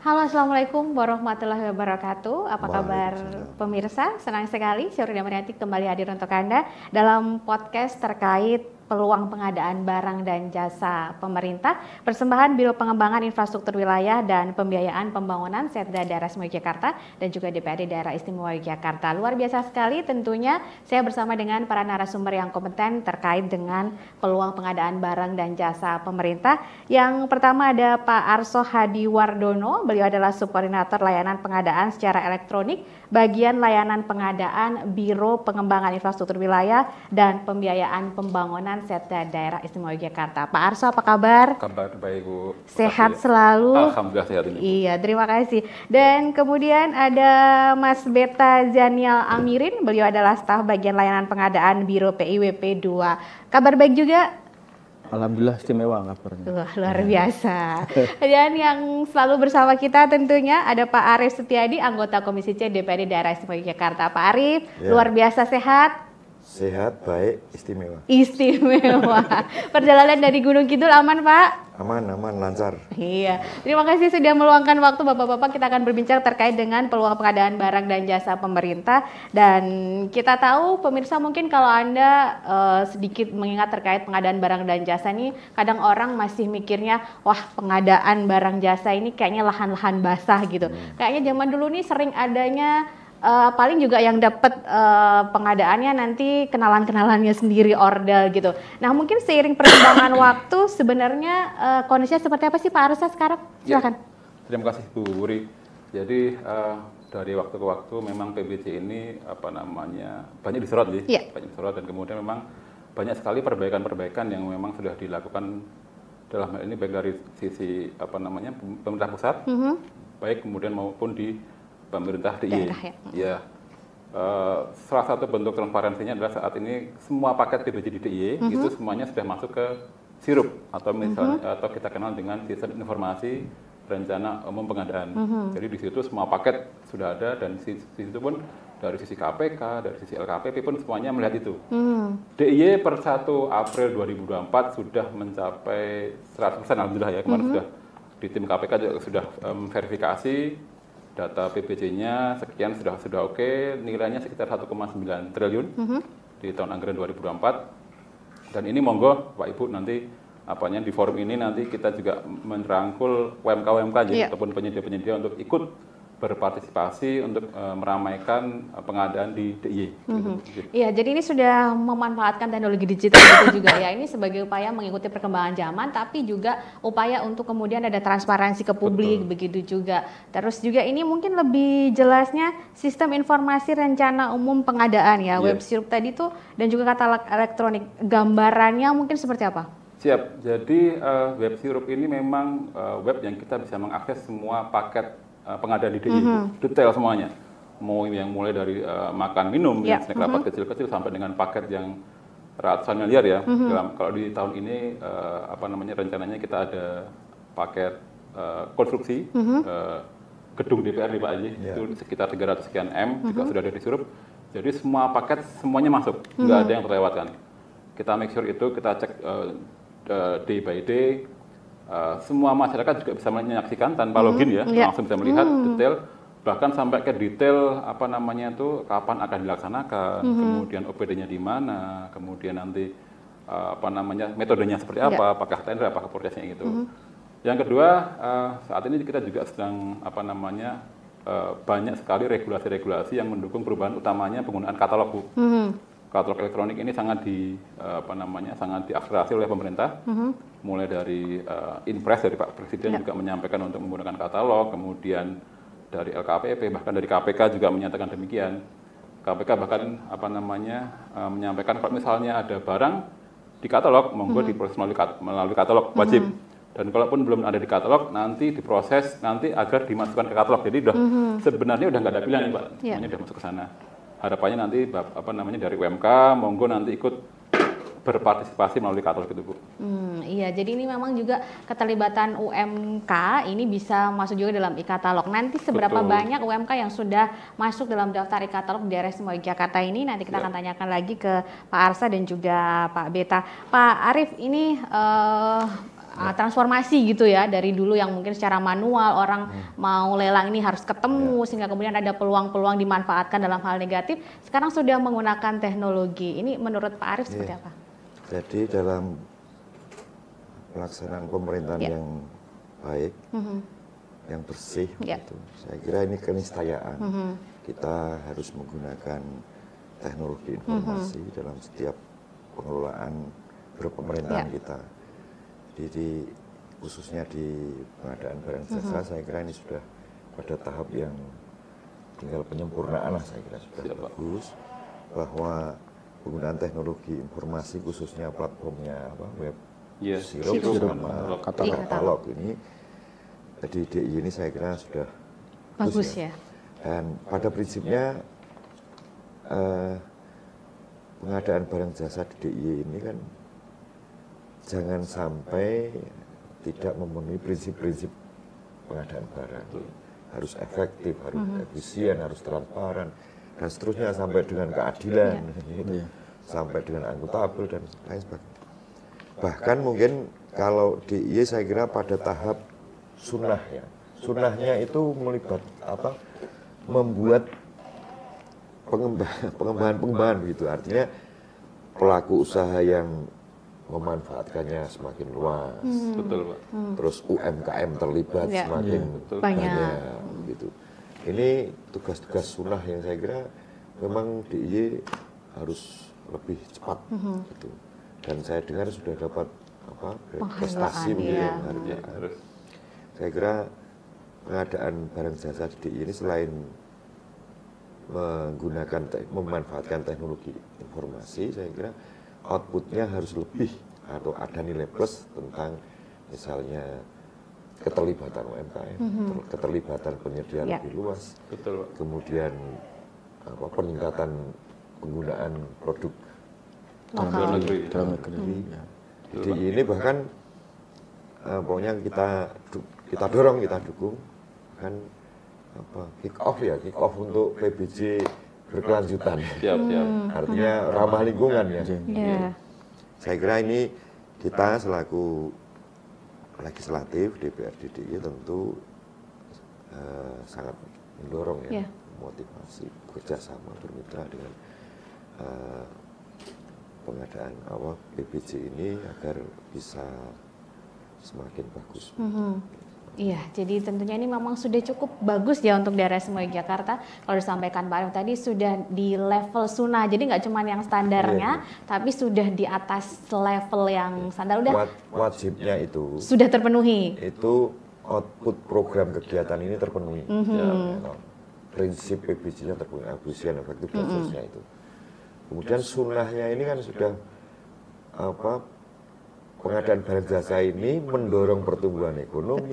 Halo, Assalamualaikum warahmatullahi wabarakatuh. Apa kabar pemirsa? Senang sekali Syahrini Damrianti kembali hadir untuk Anda dalam podcast terkait peluang pengadaan barang dan jasa pemerintah, persembahan Biro Pengembangan Infrastruktur Wilayah dan Pembiayaan Pembangunan Setda Daerah Istimewa Yogyakarta dan juga DPRD Daerah Istimewa Yogyakarta. Luar biasa sekali tentunya saya bersama dengan para narasumber yang kompeten terkait dengan peluang pengadaan barang dan jasa pemerintah. Yang pertama ada Pak Arso Hadiwardono, beliau adalah Subkoordinator Layanan Pengadaan secara Elektronik, Bagian Layanan Pengadaan Biro Pengembangan Infrastruktur Wilayah dan Pembiayaan Pembangunan Setda Daerah Istimewa Yogyakarta. Pak Arso, apa kabar? Kabar baik, Bu. Sehat selalu? Alhamdulillah sehat ini. Iya, terima kasih. Dan kemudian ada Mas Beta Zanial Amirin, beliau adalah staf bagian layanan pengadaan Biro PIWP 2. Kabar baik juga? Alhamdulillah istimewa kabarnya. Luar biasa. Dan yang selalu bersama kita tentunya ada Pak Arif Setiadi, anggota Komisi C DPRD Daerah Istimewa Yogyakarta. Pak Arif, luar biasa sehat? Sehat, baik, istimewa. Istimewa. Perjalanan dari Gunung Kidul aman, Pak? Aman, lancar. Iya. Terima kasih sudah meluangkan waktu, Bapak-bapak. Kita akan berbincang terkait dengan peluang pengadaan barang dan jasa pemerintah. Dan kita tahu, pemirsa, mungkin kalau Anda sedikit mengingat terkait pengadaan barang dan jasa ini, kadang orang masih mikirnya, wah, pengadaan barang jasa ini kayaknya lahan-lahan basah gitu. Kayaknya zaman dulu nih sering adanya paling juga yang dapat pengadaannya nanti kenalan-kenalannya sendiri, ordal gitu. Nah, mungkin seiring perkembangan waktu sebenarnya kondisinya seperti apa sih Pak Arsa sekarang? Silakan. Ya, terima kasih Bu Wuri. Jadi dari waktu ke waktu memang PBJ ini banyak disorot ya. Banyak disorot dan kemudian memang banyak sekali perbaikan-perbaikan yang memang sudah dilakukan dalam hal ini baik dari sisi pemerintah pusat, baik kemudian maupun di pemerintah DIY. Ya. Salah satu bentuk transparansinya adalah saat ini semua paket PBJ di DIY itu semuanya sudah masuk ke SIRUP atau misalnya atau kita kenal dengan Sistem Informasi Rencana Umum Pengadaan. Jadi di situ semua paket sudah ada dan di situ pun dari sisi KPK, dari sisi LKPP pun semuanya melihat itu. DIY per 1 April 2024 sudah mencapai 100% alhamdulillah ya, kemarin sudah di tim KPK juga sudah verifikasi data PBJ-nya sekian sudah oke, nilainya sekitar 1,9 triliun di tahun anggaran 2024. Dan ini monggo Pak Ibu nanti di forum ini nanti kita juga merangkul UMK ataupun penyedia-penyedia untuk ikut berpartisipasi untuk meramaikan pengadaan di DIY. Iya, jadi ini sudah memanfaatkan teknologi digital itu juga ya. Ini sebagai upaya mengikuti perkembangan zaman, tapi juga upaya untuk kemudian ada transparansi ke publik. Betul. Begitu juga. Terus juga ini mungkin lebih jelasnya sistem informasi rencana umum pengadaan ya, web SIRUP tadi tuh dan juga katalog elektronik. Gambarannya mungkin seperti apa? Siap. Jadi web SIRUP ini memang web yang kita bisa mengakses semua paket pengadaan di DIY, detail semuanya. Mau yang mulai dari makan minum, yang snack rapat kecil-kecil sampai dengan paket yang ratusan miliar ya. Kalau di tahun ini rencananya kita ada paket konstruksi gedung DPRD Pak Haji, itu sekitar 300 sekian M, juga sudah ada di SIRUP. Jadi semua paket semuanya masuk, nggak ada yang terlewatkan. Kita make sure itu, kita cek day by day. Semua masyarakat juga bisa menyaksikan tanpa login ya, langsung bisa melihat detail, bahkan sampai ke detail kapan akan dilaksanakan, kemudian OPD-nya di mana, kemudian nanti metodenya seperti apa, apakah tender, apakah prosesnya gitu. Yang kedua, saat ini kita juga sedang banyak sekali regulasi-regulasi yang mendukung perubahan, utamanya penggunaan katalog, Bu. Katalog elektronik ini sangat diakselerasi oleh pemerintah, mulai dari Inpres dari Pak Presiden juga menyampaikan untuk menggunakan katalog, kemudian dari LKPP bahkan dari KPK juga menyatakan demikian. KPK bahkan menyampaikan kalau misalnya ada barang di katalog, monggo diproses melalui katalog wajib. Dan kalaupun belum ada di katalog, nanti diproses agar dimasukkan ke katalog. Jadi sebenarnya udah nggak ada pilihan, Pak, semuanya udah masuk ke sana. Harapannya nanti dari UMK monggo nanti ikut berpartisipasi melalui katalog itu, Bu. Iya, jadi ini memang juga keterlibatan UMK ini bisa masuk juga dalam e-katalog. Nanti seberapa banyak UMK yang sudah masuk dalam daftar e-katalog di daerah Istimewa Yogyakarta ini nanti kita akan tanyakan lagi ke Pak Arsa dan juga Pak Beta. Pak Arif, ini transformasi gitu ya, dari dulu yang mungkin secara manual orang mau lelang ini harus ketemu sehingga kemudian ada peluang-peluang dimanfaatkan dalam hal negatif, sekarang sudah menggunakan teknologi. Ini menurut Pak Arief seperti apa? Jadi dalam pelaksanaan pemerintahan yang baik, yang bersih, gitu, saya kira ini keniscayaan. Kita harus menggunakan teknologi informasi dalam setiap pengelolaan berpemerintahan kita. Jadi khususnya di pengadaan barang jasa, saya kira ini sudah pada tahap yang tinggal penyempurnaan lah, saya kira sudah bagus, bahwa penggunaan teknologi informasi khususnya platformnya web Xerox sama katalog ini, jadi DI ini saya kira sudah bagus ya. Dan pada prinsipnya pengadaan barang jasa di DIY ini kan jangan sampai tidak memenuhi prinsip-prinsip pengadaan barang. Harus efektif, harus efisien, harus transparan, dan seterusnya sampai dengan keadilan, sampai dengan akuntabel dan lain sebagainya. Bahkan mungkin kalau DIY saya kira pada tahap sunnah ya. Sunnahnya itu membuat pengembangan begitu, artinya pelaku usaha yang memanfaatkannya semakin luas, betul Pak. Terus UMKM terlibat semakin banyak, gitu. Ini tugas-tugas sunnah yang saya kira memang DIY harus lebih cepat, gitu. Dan saya dengar sudah dapat prestasi begitu harus. Saya kira pengadaan barang jasa di DIY ini selain memanfaatkan teknologi informasi, saya kira outputnya harus lebih atau ada nilai plus tentang misalnya keterlibatan UMKM, keterlibatan penyedia lebih luas, kemudian peningkatan penggunaan produk dalam negeri. Jadi ini bahkan pokoknya kita dorong, kita dukung kan kick off untuk PBJ berkelanjutan. Artinya ramah lingkungan ya. Saya kira ini kita selaku legislatif DPRD DIY tentu sangat mendorong ya, motivasi bekerja sama bermitra dengan pengadaan PBJ ini agar bisa semakin bagus. Iya, jadi tentunya ini memang sudah cukup bagus ya untuk daerah Semoy Jakarta. Kalau disampaikan Pak Arief tadi sudah di level sunnah, jadi nggak cuma yang standarnya, tapi sudah di atas level yang standar. Udah wajibnya itu sudah terpenuhi. Itu output program kegiatan ini terpenuhi. Prinsip PBJ-nya terpenuhi, efisien, efektif, dan seterusnya itu. Kemudian sunnahnya ini kan sudah pengadaan barang jasa ini mendorong pertumbuhan ekonomi,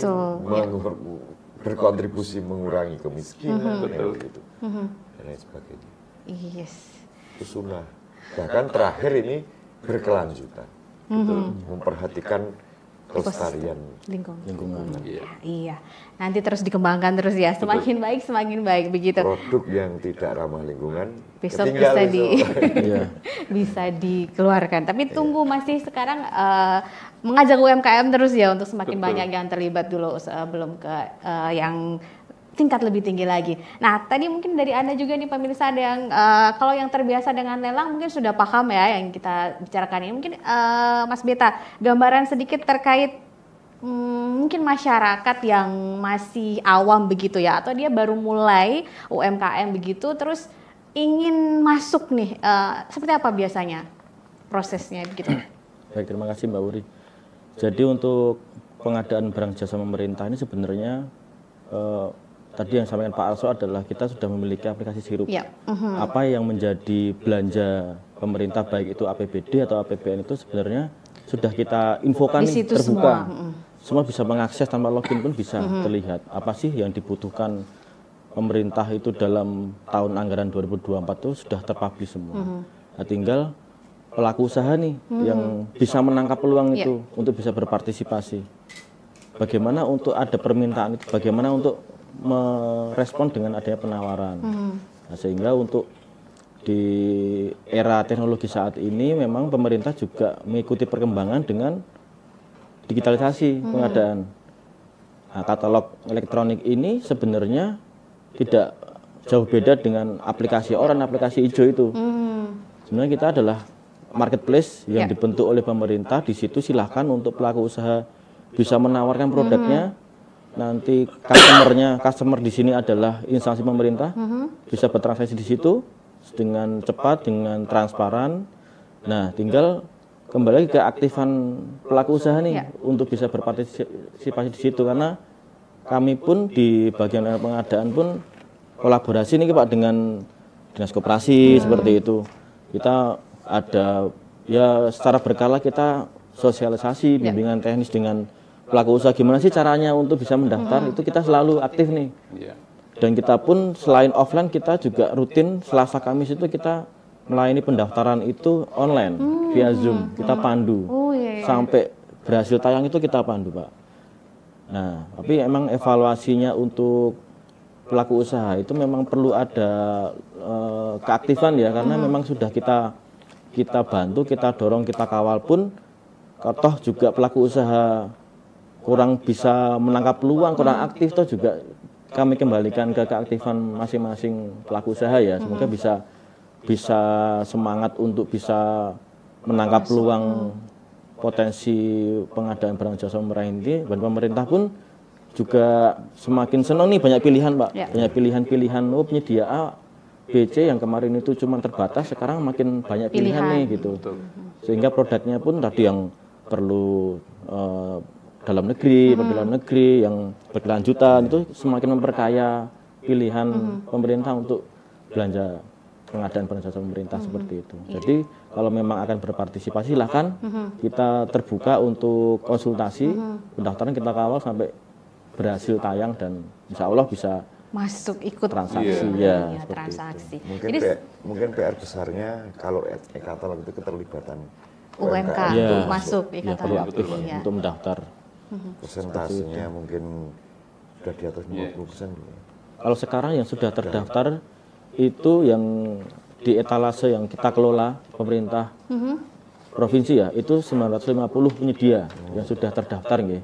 berkontribusi mengurangi kemiskinan, gitu, dan lain sebagainya. Itu sunnah. Bahkan terakhir ini berkelanjutan, memperhatikan kelestarian lingkungan. Iya, nanti terus dikembangkan terus ya, semakin baik begitu. Produk yang tidak ramah lingkungan besok bisa dikeluarkan. Tapi tunggu masih sekarang mengajak UMKM terus ya untuk semakin banyak yang terlibat dulu sebelum ke yang tingkat lebih tinggi lagi. Nah, tadi mungkin dari Anda juga nih pemirsa ada yang kalau yang terbiasa dengan lelang mungkin sudah paham ya yang kita bicarakan ini. Mungkin Mas Beta, gambaran sedikit terkait mungkin masyarakat yang masih awam begitu ya, atau dia baru mulai UMKM begitu, terus ingin masuk nih, seperti apa biasanya prosesnya begitu? Baik, terima kasih Mbak Wuri. Jadi untuk pengadaan barang jasa pemerintah ini sebenarnya tadi yang disampaikan Pak Arso adalah kita sudah memiliki aplikasi Sirup. Apa yang menjadi belanja pemerintah baik itu APBD atau APBN itu sebenarnya sudah kita infokan nih, terbuka. Semua bisa mengakses tanpa login pun bisa terlihat. Apa sih yang dibutuhkan pemerintah itu dalam tahun anggaran 2024 itu sudah terpublish semua. Nah, tinggal pelaku usaha nih yang bisa menangkap peluang itu untuk bisa berpartisipasi. Bagaimana untuk ada permintaan itu, bagaimana untuk merespon dengan adanya penawaran. Nah, sehingga untuk di era teknologi saat ini memang pemerintah juga mengikuti perkembangan dengan digitalisasi pengadaan. Nah, katalog elektronik ini sebenarnya tidak jauh beda dengan aplikasi oran, aplikasi hijau itu. Sebenarnya kita adalah marketplace yang dibentuk oleh pemerintah. Di situ silahkan untuk pelaku usaha bisa menawarkan produknya. Nanti customer di sini adalah instansi pemerintah, bisa bertransaksi di situ dengan cepat, dengan transparan. Nah, tinggal kembali lagi ke aktifan pelaku usaha nih untuk bisa berpartisipasi di situ, karena kami pun di bagian pengadaan pun kolaborasi nih Pak dengan dinas koperasi seperti itu. Kita ada ya secara berkala kita sosialisasi bimbingan teknis dengan pelaku usaha, gimana sih caranya untuk bisa mendaftar, itu kita selalu aktif nih. Dan kita pun selain offline kita juga rutin Selasa Kamis itu kita melayani pendaftaran itu online via Zoom, kita pandu sampai berhasil tayang itu kita pandu Pak. Nah, tapi emang evaluasinya untuk pelaku usaha itu memang perlu ada keaktifan ya, karena memang sudah kita bantu, kita dorong, kita kawal pun, toh juga pelaku usaha kurang bisa menangkap peluang, kurang aktif, toh juga kami kembalikan ke keaktifan masing-masing pelaku usaha ya, semoga bisa semangat untuk bisa menangkap peluang potensi pengadaan barang jasa murah ini. Dan pemerintah pun juga semakin senang nih, banyak pilihan Pak, banyak pilihan penyedia A, B, C yang kemarin itu cuma terbatas, sekarang makin banyak pilihan nih gitu. Sehingga produknya pun tadi yang perlu dalam negeri, dalam negeri yang berkelanjutan itu semakin memperkaya pilihan pemerintah untuk belanja pengadaan barang jasa pemerintah seperti itu. Jadi kalau memang akan berpartisipasi silahkan, kita terbuka untuk konsultasi, pendaftaran kita kawal sampai berhasil tayang dan insya Allah bisa masuk ikut transaksi transaksi. Mungkin PR besarnya kalau e-katalog itu keterlibatan UMK masuk e-katalog, perlu aktif untuk mendaftar. Persentasenya mungkin sudah di atas 50%. Kalau sekarang yang sudah terdaftar itu yang di etalase yang kita kelola pemerintah provinsi ya, itu 950 penyedia yang sudah terdaftar ya.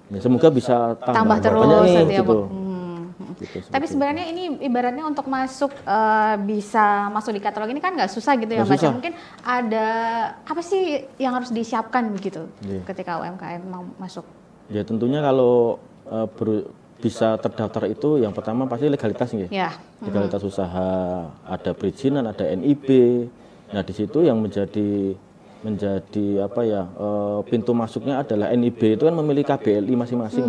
Ya, semoga bisa tambah terus nih, gitu. Tapi sebenarnya ini ibaratnya untuk masuk bisa masuk di katalog ini kan nggak susah gitu ya Mas. Mungkin ada apa sih yang harus disiapkan begitu ketika UMKM mau masuk? Ya tentunya kalau bisa terdaftar itu yang pertama pasti legalitas nih. Legalitas usaha, ada perizinan, ada NIB. Nah di situ yang menjadi apa ya, pintu masuknya adalah NIB itu kan memiliki KBLI masing-masing,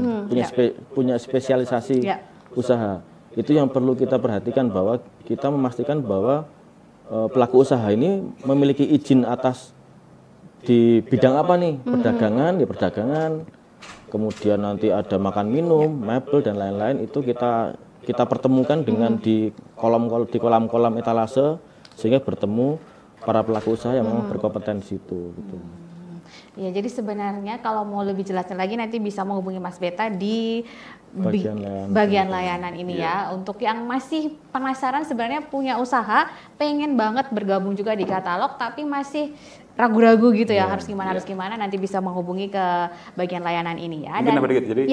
punya spesialisasi usaha. Itu yang perlu kita perhatikan, bahwa kita memastikan bahwa pelaku usaha ini memiliki izin atas di bidang apa nih, perdagangan, ya perdagangan, kemudian nanti ada makan minum, mebel dan lain-lain, itu kita pertemukan dengan di kolam-kolam etalase, sehingga bertemu para pelaku usaha yang memang berkompetensi itu. Gitu. Ya, jadi sebenarnya kalau mau lebih jelasnya lagi nanti bisa menghubungi Mas Beta di bagian layanan ini ya. Untuk yang masih penasaran sebenarnya punya usaha, pengen banget bergabung juga di katalog tapi masih ragu-ragu gitu ya, harus gimana nanti bisa menghubungi ke bagian layanan ini ya. Mungkin dikit, jadi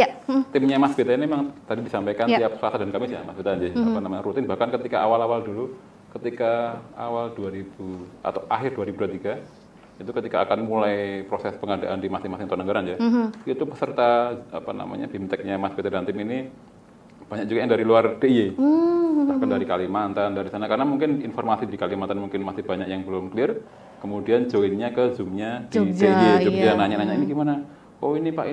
timnya Mas Beta ini memang tadi disampaikan tiap Selasa dan Kamis ya Mas Beta, rutin, bahkan ketika awal-awal dulu, ketika awal 2000 atau akhir 2023 itu ketika akan mulai proses pengadaan di masing-masing negara ya, itu peserta BIMTEK-nya Mas Beta dan tim ini banyak juga yang dari luar DIY, bahkan dari Kalimantan, dari sana, karena mungkin informasi di Kalimantan mungkin masih banyak yang belum clear, kemudian joinnya ke Zoom-nya di DIY, Jogja, nanya-nanya ini gimana, oh ini Pak,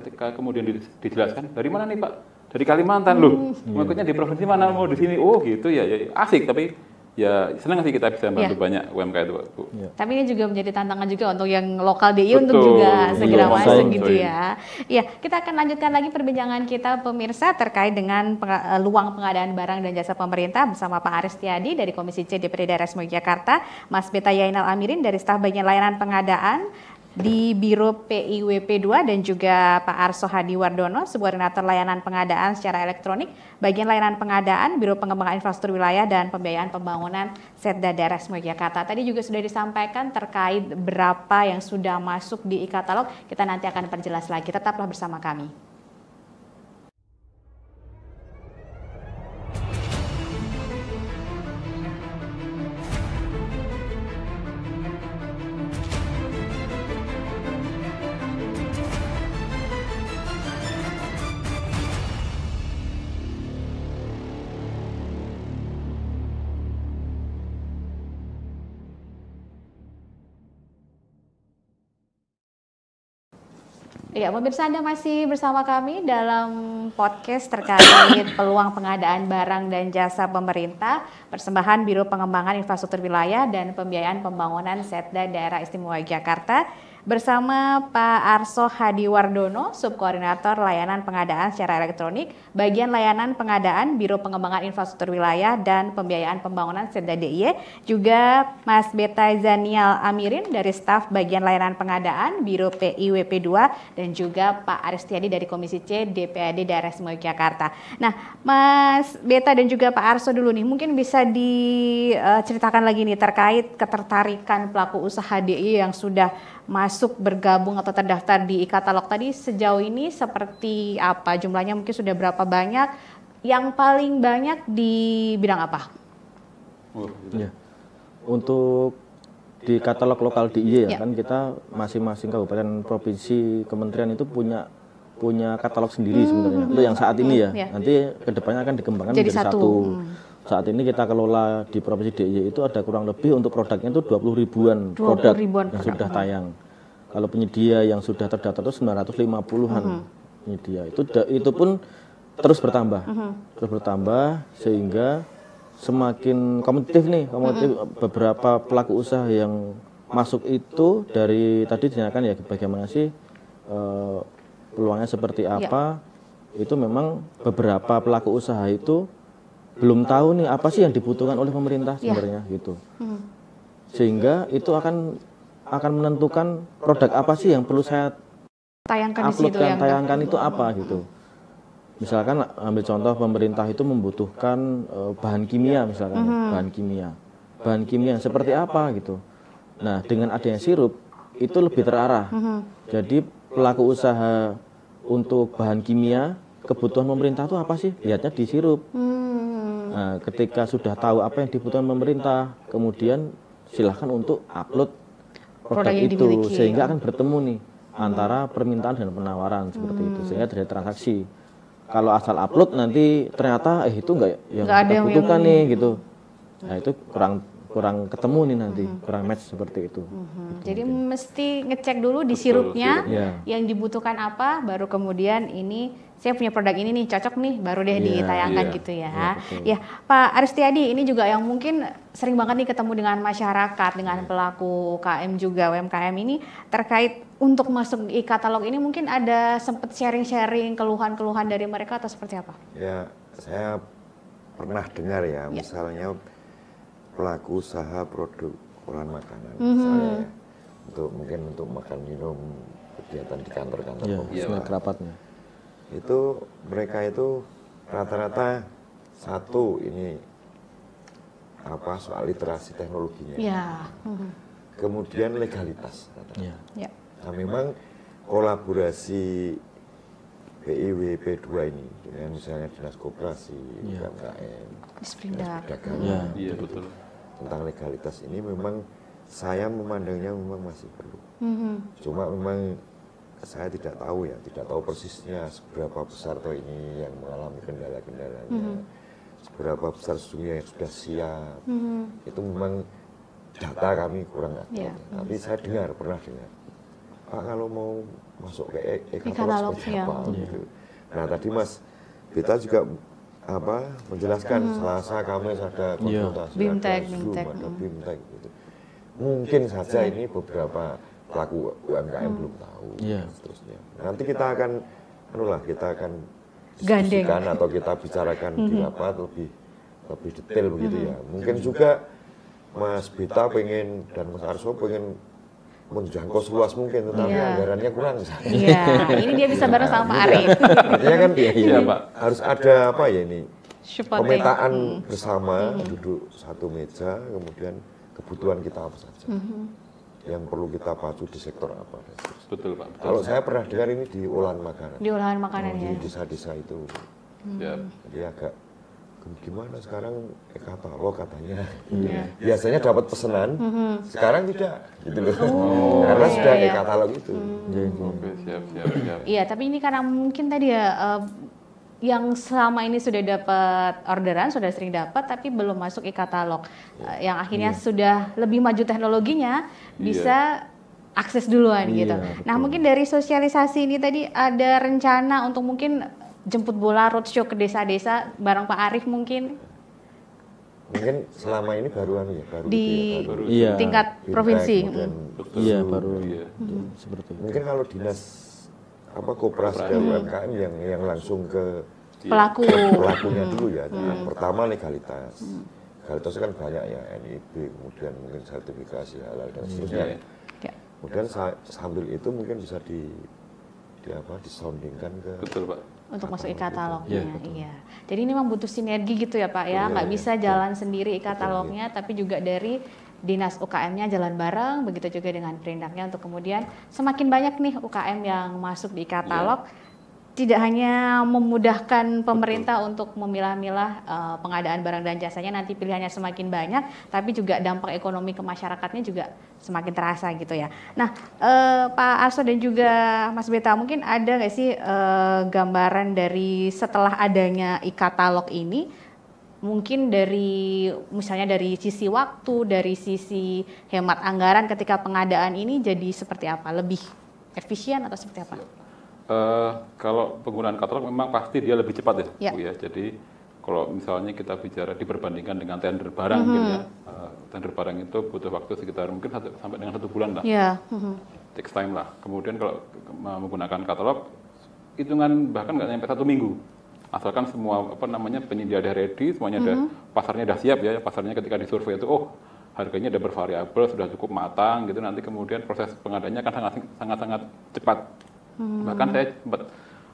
ketika kemudian dijelaskan, dari mana nih Pak? Dari Kalimantan loh, maksudnya di provinsi mana, mau di sini, oh gitu ya, asik, tapi ya senang sih kita bisa bantu banyak UMK itu Bu. Tapi ini juga menjadi tantangan juga untuk yang lokal DIY untuk juga segera masuk gitu ya. Ya, kita akan lanjutkan lagi perbincangan kita pemirsa terkait dengan peluang pengadaan barang dan jasa pemerintah bersama Pak Aris Tiadi dari Komisi C DPD Daerah Istimewa Yogyakarta, Mas Beta Yainal Amirin dari staf bagian layanan pengadaan di Biro PIWP2 dan juga Pak Arso Hadiwardono, subkoordinator layanan pengadaan secara elektronik, bagian layanan pengadaan, Biro Pengembangan Infrastruktur Wilayah dan Pembiayaan Pembangunan Setda Daerah Istimewa Yogyakarta. Tadi juga sudah disampaikan terkait berapa yang sudah masuk di e-katalog, kita nanti akan perjelas lagi. Tetaplah bersama kami. Ya, pemirsa, Anda masih bersama kami dalam podcast terkait peluang pengadaan barang dan jasa pemerintah, persembahan Biro Pengembangan Infrastruktur Wilayah dan Pembiayaan Pembangunan Setda Daerah Istimewa Yogyakarta bersama Pak Arso Hadiwardono, subkoordinator layanan pengadaan secara elektronik, bagian layanan pengadaan Biro Pengembangan Infrastruktur Wilayah dan Pembiayaan Pembangunan Setda DIY, juga Mas Beta Zanial Amirin dari staf bagian layanan pengadaan Biro PIWP2 dan juga Pak Aristiadi dari Komisi C DPAD Daerah Istimewa Yogyakarta. Nah, Mas Beta dan juga Pak Arso dulu nih, mungkin bisa diceritakan lagi nih terkait ketertarikan pelaku usaha DIY yang sudah masuk bergabung atau terdaftar di e-katalog tadi sejauh ini seperti apa? Jumlahnya mungkin sudah berapa banyak? Yang paling banyak di bidang apa? Ya. Untuk di katalog lokal DIY ya, kan kita masing-masing kabupaten, provinsi, kementerian itu punya katalog sendiri sebenarnya. Itu yang saat ini ya. Nanti kedepannya akan dikembangkan jadi satu. Saat ini kita kelola di Provinsi DIY itu ada kurang lebih untuk produknya itu 20 ribuan produk yang sudah tayang. Kalau penyedia yang sudah terdaftar itu 950-an penyedia. Itu pun terus bertambah. Terus bertambah sehingga semakin kompetitif nih, beberapa pelaku usaha yang masuk itu dari tadi ditanyakan ya bagaimana sih peluangnya seperti apa. Itu memang beberapa pelaku usaha itu belum tahu nih apa sih yang dibutuhkan oleh pemerintah sebenarnya gitu. Sehingga itu akan menentukan produk apa sih yang perlu saya tayangkan tayangkan itu apa gitu. Misalkan ambil contoh pemerintah itu membutuhkan bahan kimia misalkan, bahan kimia seperti apa gitu. Nah, dengan adanya sirup itu lebih terarah. Jadi pelaku usaha untuk bahan kimia, kebutuhan pemerintah itu apa sih? Lihatnya di sirup. Nah, ketika sudah tahu apa yang dibutuhkan pemerintah, kemudian silahkan untuk upload produk itu, sehingga akan bertemu nih antara permintaan dan penawaran seperti itu, sehingga terjadi transaksi. Kalau asal upload nanti ternyata itu enggak yang kita butuhkan nih gitu. Nah, itu kurang ketemu nih nanti, kurang match seperti itu. Jadi mesti ngecek dulu di sirupnya yang dibutuhkan apa, baru kemudian ini saya punya produk ini nih cocok nih, baru deh ditayangkan gitu ya. Ya, Pak Aristiadi, ini juga yang mungkin sering banget nih ketemu dengan masyarakat, dengan pelaku UKM juga, UMKM ini terkait untuk masuk e-katalog ini mungkin ada sempat sharing-sharing keluhan-keluhan dari mereka atau seperti apa? Ya, saya pernah dengar ya, misalnya pelaku usaha produk olahan makanan, misalnya mungkin untuk makan minum kegiatan di kantor-kantor kerapatnya. Itu mereka itu rata-rata satu ini soal literasi teknologinya, kemudian legalitas. Nah, memang kolaborasi PIWP2 ini dengan misalnya Dinas Koperasi, UMKM, Perdagangan, tentang legalitas ini memang saya memandangnya memang masih perlu. Cuma memang saya tidak tahu persisnya seberapa besar toh ini yang mengalami kendala-kendalanya, seberapa besar sesungguhnya yang sudah siap. Itu memang data kami kurang ada. Tapi saya pernah dengar, Pak kalau mau masuk ke e-katalog seperti apa gitu. Nah tadi Mas Beta juga menjelaskan Selasa Kamis ada konsultasi, ada Zoom, ada BIMTEK gitu. Mungkin saja ini beberapa pelaku UMKM belum tahu, seterusnya. Nanti kita akan diskusikan atau kita bicarakan di rapat lebih detail begitu ya. Mungkin juga Mas Beta pengen dan Mas Arso pengen menjangkau seluas mungkin, tetapi anggarannya kurang. Iya, ini dia bisa bareng sama Pak Arief. Artinya kan Pak, harus ada apa ya ini? Pemetaan bersama, duduk satu meja, kemudian kebutuhan kita apa saja. Yang perlu kita pacu di sektor apa. Betul Pak. Betul. Kalau saya pernah dengar ini di olahan makanan. Di olahan makanan ya. Di desa-desa itu. Jadi agak gimana sekarang katalog katanya. Biasanya dapat pesanan, sekarang tidak gitu loh. Karena sudah katalog itu. Oke, siap. Iya, tapi ini karena mungkin tadi ya yang selama ini sudah dapat orderan, sudah sering dapat, tapi belum masuk e-katalog. Yang akhirnya sudah lebih maju teknologinya, bisa akses duluan gitu. Nah, mungkin dari sosialisasi ini tadi ada rencana untuk mungkin jemput bola roadshow ke desa-desa bareng Pak Arief mungkin? Mungkin selama ini baru di tingkat provinsi. Iya, baru seperti itu. Mungkin kalau dinas koperasi dan UMKM yang langsung ke pelakunya dulu ya. Pertama legalitas. Legalitas kan banyak ya, NIB, kemudian mungkin sertifikasi halal dan seterusnya. Kemudian sambil itu mungkin bisa disoundingkan ke. Betul Pak. Untuk masuk e-katalognya, iya. Jadi ini memang butuh sinergi gitu ya Pak ya, nggak bisa jalan sendiri e-katalognya, tapi juga dari Dinas UKM-nya jalan bareng, begitu juga dengan Perindaknya untuk kemudian semakin banyak nih UKM yang masuk di e-katalog, tidak hanya memudahkan pemerintah untuk memilah-milah pengadaan barang dan jasanya, nanti pilihannya semakin banyak, tapi juga dampak ekonomi ke masyarakatnya juga semakin terasa gitu ya. Nah, Pak Arso dan juga Mas Beta, mungkin ada nggak sih gambaran dari setelah adanya e-katalog ini, mungkin dari misalnya dari sisi waktu, dari sisi hemat anggaran ketika pengadaan ini jadi seperti apa? Lebih efisien atau seperti apa? Kalau penggunaan katalog memang pasti dia lebih cepat ya, Bu ya. Jadi kalau misalnya kita bicara diperbandingkan dengan tender barang, gitu ya, tender barang itu butuh waktu sekitar mungkin sampai dengan 1 bulan lah. Takes time lah. Kemudian kalau menggunakan katalog, hitungan bahkan nggak sampai 1 minggu. Asalkan semua penyedia udah ready, semuanya ada, pasarnya udah siap ya. Pasarnya ketika disurvei itu, harganya udah bervariabel, sudah cukup matang gitu. Nanti kemudian proses pengadaannya akan sangat-sangat cepat. Bahkan saya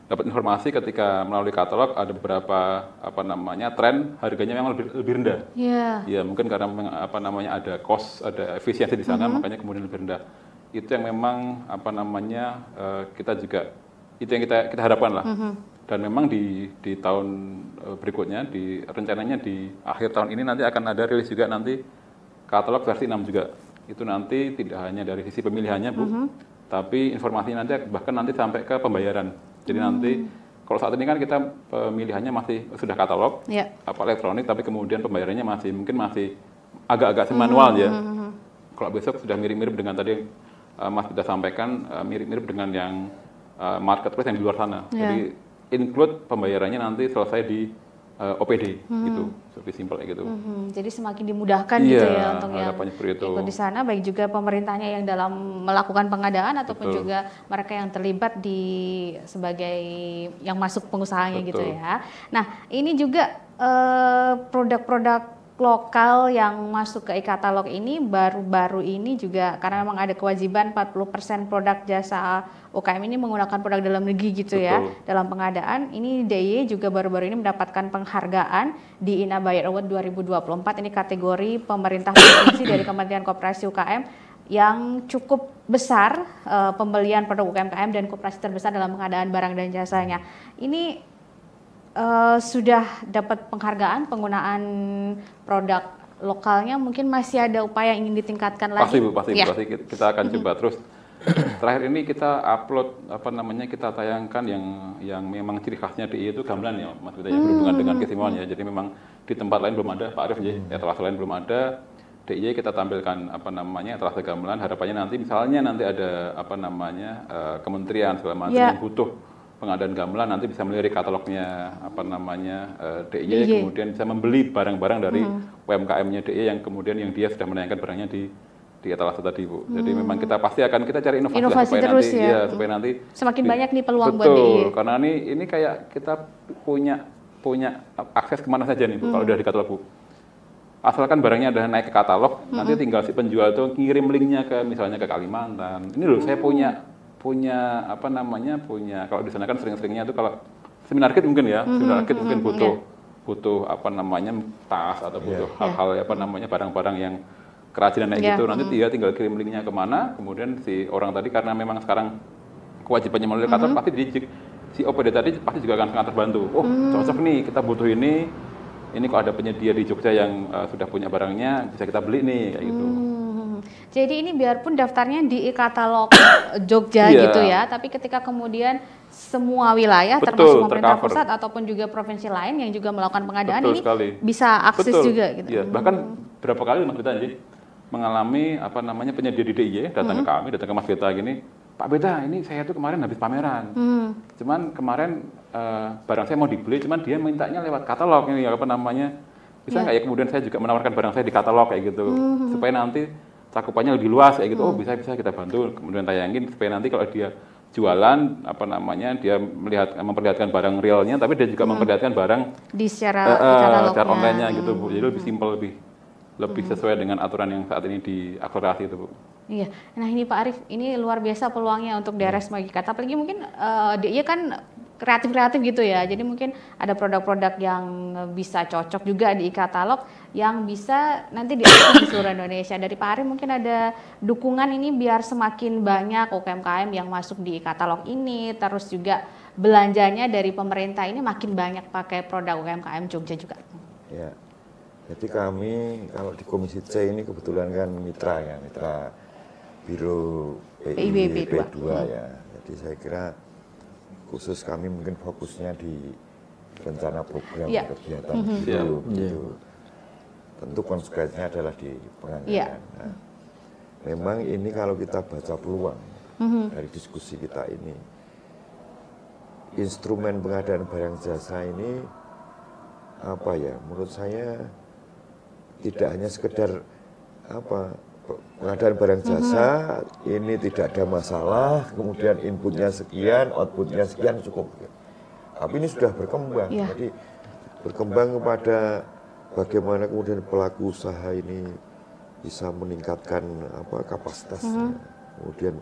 dapat informasi ketika melalui katalog ada beberapa tren harganya memang lebih rendah. Ya mungkin karena ada cost, ada efisiensi di sana, makanya kemudian lebih rendah. Itu yang memang kita juga itu yang kita harapkan lah. Dan memang di tahun berikutnya, rencananya di akhir tahun ini nanti akan ada rilis juga nanti katalog versi 6 juga. Itu nanti tidak hanya dari sisi pemilihannya, Bu, tapi informasinya bahkan nanti sampai ke pembayaran. Jadi nanti kalau saat ini kan kita pemilihannya masih sudah katalog, elektronik, tapi kemudian pembayarannya masih agak-agak manual ya. Kalau besok sudah mirip-mirip dengan tadi Mas sudah sampaikan, mirip-mirip dengan yang marketplace yang di luar sana. Jadi include pembayarannya nanti selesai di OPD gitu, lebih simpel kayak gitu. Jadi semakin dimudahkan gitu ya untuk yang ikut di sana, baik juga pemerintahnya yang dalam melakukan pengadaan ataupun juga mereka yang terlibat sebagai yang masuk pengusahanya gitu ya. Nah, ini juga produk-produk lokal yang masuk ke e-katalog ini baru-baru ini juga karena memang ada kewajiban 40% produk jasa UKM ini menggunakan produk dalam negeri gitu ya dalam pengadaan. Ini DIY juga baru-baru ini mendapatkan penghargaan di INA Buyer Award 2024, ini kategori pemerintah provinsi dari Kementerian Koperasi UKM yang cukup besar, pembelian produk UMKM dan koperasi terbesar dalam pengadaan barang dan jasanya. Ini sudah dapat penghargaan penggunaan produk lokalnya, mungkin masih ada upaya ingin ditingkatkan lagi. Pasti Bu, pasti kita akan coba terus. Terakhir ini kita upload kita tayangkan yang memang ciri khasnya DIY itu gamelan ya, Mas Bita, berhubungan dengan keistimewaan ya. Jadi memang di tempat lain belum ada, Pak Arief ya, etalase lain belum ada. DIY kita tampilkan etalase gamelan. Harapannya nanti misalnya ada kementerian segala macam yang butuh pengadaan gamelan, nanti bisa melirik katalognya DIY, kemudian bisa membeli barang-barang dari UMKM-nya DIY yang kemudian yang dia sudah menayangkan barangnya di etalase tadi, Bu. Jadi memang kita pasti akan cari inovasi supaya terus nanti supaya nanti semakin banyak nih peluang buat DIY. Betul, karena ini kayak kita punya akses kemana saja nih, Bu, kalau udah di katalog, Bu. asalkan barangnya udah naik ke katalog, nanti tinggal si penjual itu ngirim linknya ke misalnya ke Kalimantan. Ini loh saya punya apa namanya kalau di sana kan sering-seringnya itu kalau seminar kit mungkin ya, seminar kit mungkin butuh apa namanya tas atau butuh hal-hal apa namanya barang-barang yang kerajinan kayak gitu. Nanti dia tinggal kirim linknya kemana, kemudian si orang tadi karena memang sekarang kewajibannya melalui katalog pasti si OPD tadi pasti juga akan sangat terbantu. Oh cocok nih, kita butuh ini kok ada penyedia di Jogja yang sudah punya barangnya, bisa kita beli nih, kayak gitu. Jadi ini biarpun daftarnya di e-katalog Jogja gitu ya, tapi ketika kemudian semua wilayah termasuk pemerintah pusat ataupun juga provinsi lain yang juga melakukan pengadaan ini bisa akses juga gitu. Iya, bahkan berapa kali Mas Beta mengalami apa namanya penyedia di DIY datang ke kami, datang ke Mas Beta gini, Pak Beta, ini saya tuh kemarin habis pameran. Cuman kemarin barang saya mau dibeli, cuman dia mintanya lewat katalog ini apa namanya. Bisa nggak ya kemudian saya juga menawarkan barang saya di katalog kayak gitu. Supaya nanti cakupannya lebih luas kayak gitu. Oh, bisa kita bantu. Kemudian tayangin supaya nanti kalau dia jualan apa namanya, dia memperlihatkan barang realnya, tapi dia juga memperlihatkan barang di secara online-nya gitu, Bu. Jadi lebih simpel, lebih sesuai dengan aturan yang saat ini diakselerasi itu, Bu. Iya, nah ini Pak Arief, ini luar biasa peluangnya untuk daerah Semagikat. Apalagi mungkin dia kan kreatif-kreatif gitu ya, jadi mungkin ada produk-produk yang bisa cocok juga di e-katalog yang bisa nanti diakses di seluruh Indonesia. Dari Pak Arief mungkin ada dukungan ini biar semakin banyak UMKM yang masuk di e-katalog ini, terus juga belanjanya dari pemerintah ini makin banyak pakai produk UMKM Jogja juga. Ya, jadi kami kalau di Komisi C ini kebetulan kan mitra Biro PIWP 2 ya. Jadi saya kira khusus kami mungkin fokusnya di rencana program kegiatan gitu. Tentu konsekuensinya adalah di penganggaran. Nah, memang ini kalau kita baca peluang dari diskusi kita ini, instrumen pengadaan barang jasa ini apa ya? Menurut saya tidak hanya sekedar pengadaan barang jasa ini tidak ada masalah, kemudian inputnya sekian, outputnya sekian cukup. Tapi ini sudah berkembang, jadi berkembang kepada bagaimana kemudian pelaku usaha ini bisa meningkatkan kapasitasnya. Kemudian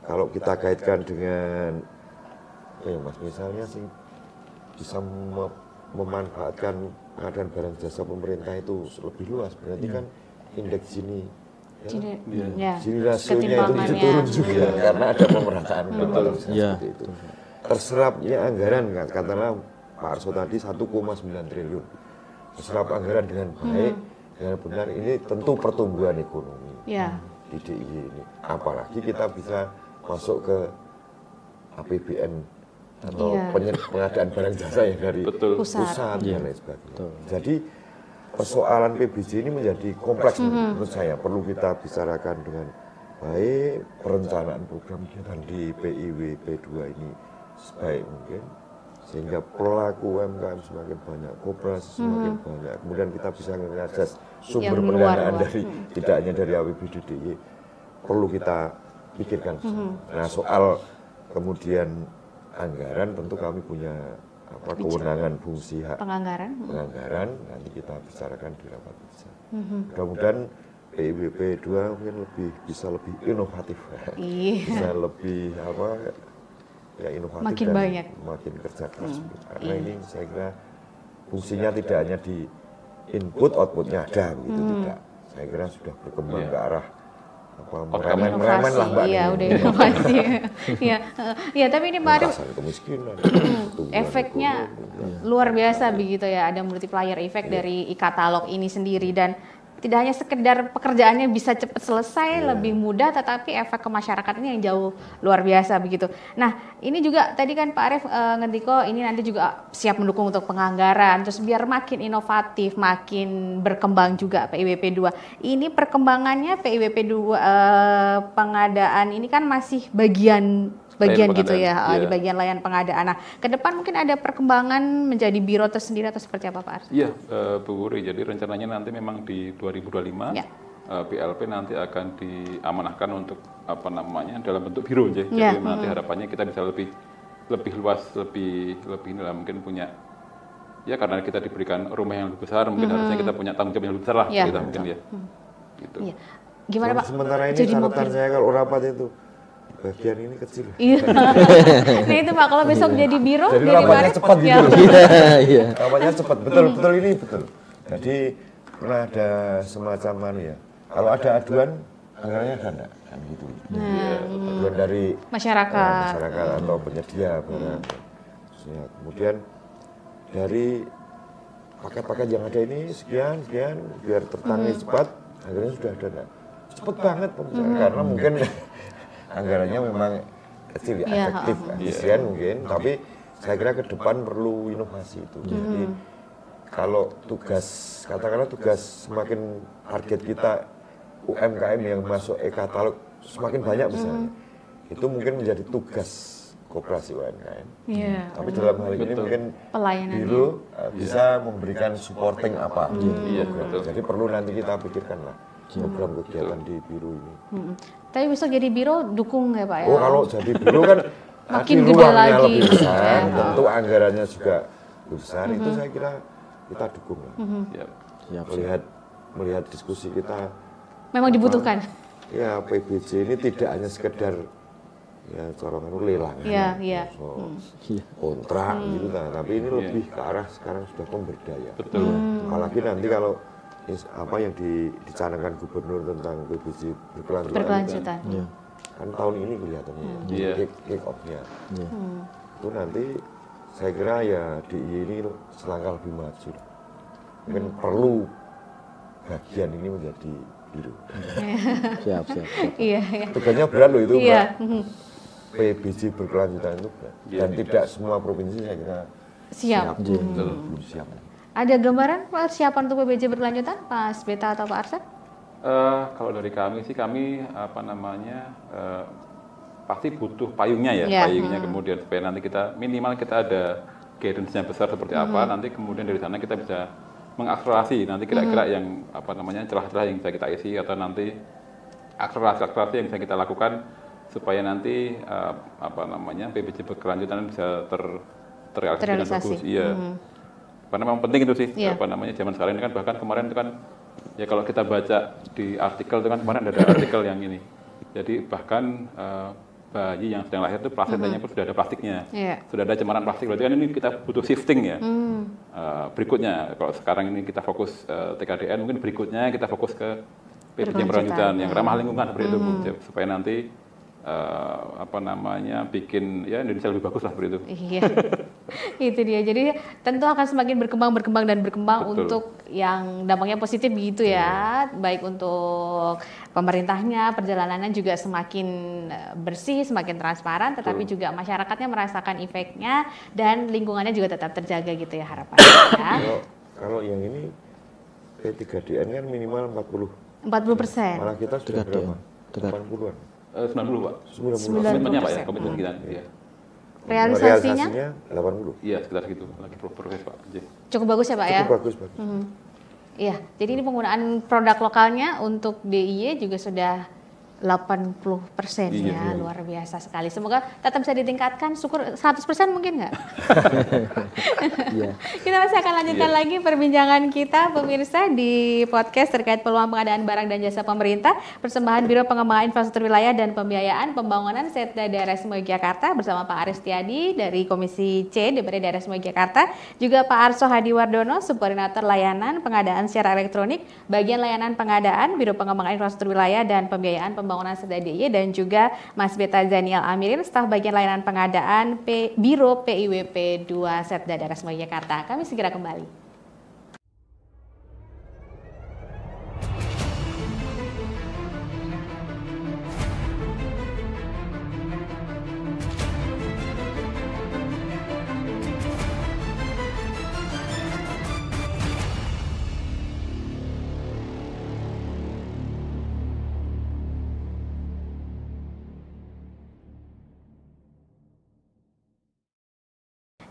kalau kita kaitkan dengan, Mas misalnya sih bisa memanfaatkan pengadaan barang jasa pemerintah itu lebih luas, berarti kan indeks Gini rasionya itu bisa turun juga karena ada pemerataan seperti itu. Terserapnya anggaran, katakanlah Pak Arso tadi 1,9 triliun. Terserap anggaran dengan baik, dengan benar, ini tentu pertumbuhan ekonomi di DIY ini. Apalagi kita bisa masuk ke APBN atau pengadaan barang jasa yang dari pusat dan lain sebagainya. Jadi persoalan PBJ ini menjadi kompleks menurut saya, perlu kita bicarakan dengan baik, perencanaan program kegiatan di PIWP 2 ini sebaik mungkin sehingga pelaku UMKM semakin banyak, koperasi semakin banyak, kemudian kita bisa mengakses sumber pendanaan dari tidak hanya dari APBD DIY, perlu kita pikirkan. Nah, soal kemudian anggaran tentu kami punya kewenangan fungsi penganggaran nanti kita bicarakan di rapat kerja. Mudah-mudahan PIWP 2 mungkin bisa lebih inovatif, bisa lebih inovatif makin dan banyak, makin kerja keras. Karena ini saya kira fungsinya tidak hanya di input, outputnya ada begitu, tidak. Saya kira sudah berkembang ke arah meremen lah Mbak. Iya, udah inovasi. Iya, tapi ini Pak Arief, kemiskinan, efeknya luar biasa begitu ya, ada multiplier effect dari e-katalog ini sendiri, dan tidak hanya sekedar pekerjaannya bisa cepat selesai, lebih mudah, tetapi efek ke masyarakat ini yang jauh luar biasa begitu. Nah, ini juga tadi kan Pak Arief ngendiko ini nanti juga siap mendukung untuk penganggaran, terus biar makin inovatif, makin berkembang juga PIWP 2. Ini perkembangannya PIWP 2 pengadaan ini kan masih bagian gitu ya, di bagian layanan pengadaan. Nah, ke depan mungkin ada perkembangan menjadi biro tersendiri atau seperti apa Pak Ars? Iya, Bu Wuri, jadi rencananya nanti memang di 2025 PLP nanti akan diamanahkan untuk dalam bentuk biro aja. Jadi nanti harapannya kita bisa lebih luas, lebih mungkin punya ya karena kita diberikan rumah yang lebih besar, mungkin harusnya kita punya tanggung jawab yang lebih besar lah, kita mungkin ya. Gitu. Iya. Gimana Pak? Sementara ini catatan saya kalau rapat itu bagian ini kecil. Iya. Nah itu Pak, kalau besok jadi biro, jadi dari rapatnya Maret, cepat gitu. Iya. Rapatnya cepat, betul ini betul. Jadi pernah ada semacam ya. Kalau ada aduan, anggarannya ada enggak? Kan gitu. Aduan dari masyarakat atau penyedia barang. Kemudian dari paket-paket yang ada ini sekian biar tertangani cepat, anggarannya sudah ada enggak? Cepat banget karena mungkin anggarannya memang kecil ya, efektif, efisien mungkin, tapi saya kira ke depan perlu inovasi itu. Jadi kalau katakanlah tugas semakin target kita UMKM yang masuk e-katalog semakin banyak misalnya, itu mungkin menjadi tugas koperasi UMKM. Tapi dalam hal ini mungkin biro bisa memberikan supporting apa. Jadi perlu nanti kita pikirkan lah program kegiatan di biro ini. Tapi besok jadi biro dukung ya Pak ya? Oh kalau jadi biro kan makin gede lagi. Lebih besar, tentu anggarannya juga besar. Itu saya kira kita dukung lah. Melihat diskusi kita. Memang dibutuhkan. Ya PBJ ini tidak hanya sekedar ya corongan lelang, kontrak gitu, tapi ini lebih ke arah sekarang sudah pemberdayaan. Betul. Apalagi nanti kalau apa yang dicanangkan gubernur tentang PBJ berkelanjutan. Kan tahun ini kelihatannya kick off-nya. Itu nanti saya kira ya DIY ini selangkah lebih maju. Mungkin perlu bagian ini menjadi biro. Siap. Iya. Tugasnya berat loh itu, Mbak. PBJ berkelanjutan itu berat. Dan tidak semua provinsi saya kira siap. Belum siap. Ada gambaran persiapan untuk PBJ berkelanjutan, Pak Beta atau Pak Arsa? Kalau dari kami sih, pasti butuh payungnya ya, payungnya kemudian supaya nanti kita minimal kita ada guidance-nya besar seperti apa, nanti kemudian dari sana kita bisa mengakselerasi nanti kira-kira yang celah-celah yang bisa kita isi atau nanti akselerasi yang bisa kita lakukan supaya nanti PBJ berkelanjutan bisa terrealisasi dengan bagus. Iya. Karena memang penting itu sih, zaman sekarang ini kan, bahkan kemarin itu kan, ya kalau kita baca di artikel itu kan kemarin ada artikel yang ini, jadi bahkan bayi yang sedang lahir itu plasentanya pun sudah ada plastiknya, sudah ada cemaran plastik, berarti kan ini kita butuh shifting ya. Berikutnya, kalau sekarang ini kita fokus TKDN, mungkin berikutnya kita fokus ke PBJ berkelanjutan yang ramah lingkungan seperti itu, supaya nanti bikin ya Indonesia lebih bagus lah seperti itu. Iya. Itu dia. Jadi tentu akan semakin berkembang untuk yang dampaknya positif gitu ya. Baik untuk pemerintahnya, perjalanannya juga semakin bersih, semakin transparan, tetapi juga masyarakatnya merasakan efeknya dan lingkungannya juga tetap terjaga gitu ya harapannya. Kalau yang ini P3DN kan minimal 40%. Malah kita sudah berapa? 80-an. 90 Pak. 90%. Komitmennya Pak ya, komitmen kita. Iya. Realisasinya 80. Iya, sekitar gitu. Lagi progres Pak. Cukup bagus ya Pak ya? Cukup bagus. Iya, jadi ini penggunaan produk lokalnya untuk DIY juga sudah 80% ya, luar biasa sekali. Semoga tetap bisa ditingkatkan, syukur 100% mungkin nggak? Kita masih akan lanjutkan lagi perbincangan kita pemirsa di podcast terkait peluang pengadaan barang dan jasa pemerintah, persembahan Biro Pengembangan Infrastruktur Wilayah dan Pembiayaan Pembangunan Setda Daerah Istimewa Yogyakarta bersama Pak Aris Tiadi dari Komisi C DPRD Daerah Istimewa Yogyakarta, juga Pak Arso Hadiwardono, Subkoordinator Layanan Pengadaan Secara Elektronik, Bagian Layanan Pengadaan Biro Pengembangan Infrastruktur Wilayah dan Pembiayaan Pembangunan Setda DIY, dan juga Mas Beta Zaniel Amirin, staf bagian layanan pengadaan Biro PIWP 2 Setda Daerah Istimewa Yogyakarta. Kami segera kembali.